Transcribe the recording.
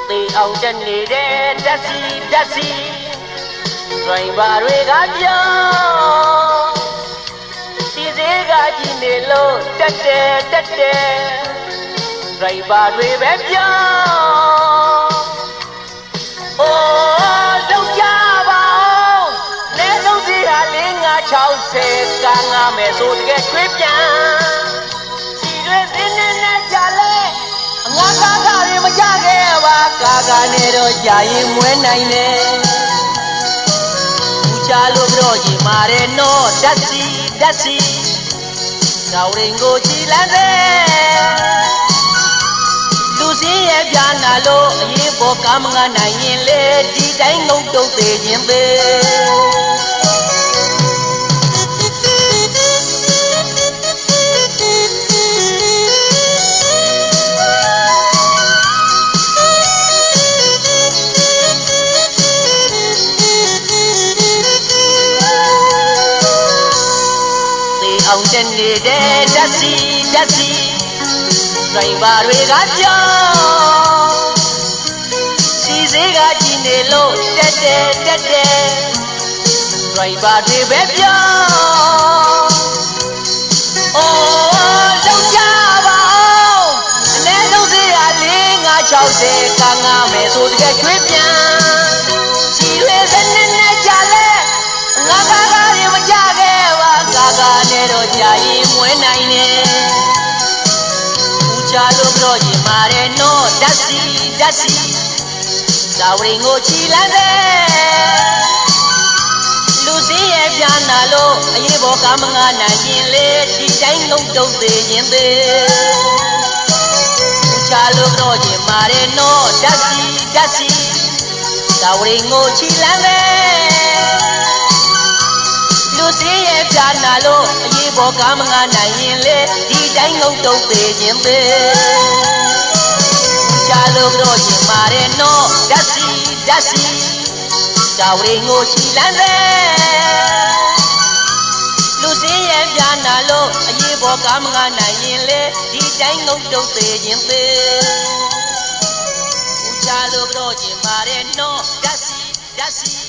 သေအောင်တက်နေတဲ့တက်စီဒရိုင်ဘာတွေကပြောစီစေးကကြည့်နေလို့တက်တယ်ဒရိုင်ဘာတွေပဲပြောအိုးလုံးကြပါအောင်လဲဆုံးစီဟာ4-5-60ကားငါမယ်ဆိုတကယ်ကျွေးပြန်စီတွေစင်းနေကြလဲငါကားတွေမကြခဲ့ပါကာနဲ့တော့ကြာရင်မွဲနိုင်တယ်ဦးချလို့ပြောကြည့်မာတယ်နော်ဓာတ်စီတော်ရင်ကိုကြည်လန်းတဲ့လူစင်းရဲ့ပြာနာလို့အရေးပေါ်ကားမငါနိုင်ရင်လေဒီတိုင်းငုံတုတ်သေးခြင်းသေးအောင်တက်နေတဲ့ဓာတ်စီဒရိုင်ဘာတွေကပြောစီစေးကကြည့်နေလို့တက်တယ်ဒရိုင်ဘာတွေပဲပြောအိုးလုံးကြပါအောင်အနည်းဆုံးစေးက4-5-60ကားငါမယ်ဆိုတကယ်ကျွေးပြန်စီလေးစနေနဲ့ကြလဲငါကားတွေမကြခဲ့ပါကာနဲ့တော့ကြာရင်မွဲနိုင်တယ်ဦးချလို့ပြောကြည့်မာတယ်နော်ဓာတ်စီတော်ရင်ကိုချီလန်းတဲ့လူစင်းရဲ့ပြာနာလို့အရေးပေါ်ကားမငါနိုင်ရင်လေဒီတိုင်းငုံတုတ်သေးရင်သေးဦးချလို့ပြောကြည့်မာတယ်နော်ဓာတ်စီတော်ရင်ကိုချီလန်းတဲ့လူစင်းရဲ့ပြာနာလို့အရေးပေါ်ကားမငါနိုင်ရင်လေဒီတိုင်းငုံတုတ်သေးခြင်းသေးကြာလို့တော့ရင်မာတယ်နော်ဓာတ်စီတော်ရင်ကိုချီလန်းတဲ့လူစင်းရဲ့ပြာနာလို့အရေးပေါ်ကားမငါနိုင်ရင်လေဒီတိုင်းငုံတုတ်သေးခြင်းသေးကြာလို့တော့ရင်မာတယ်နော်ဓာတ်စီ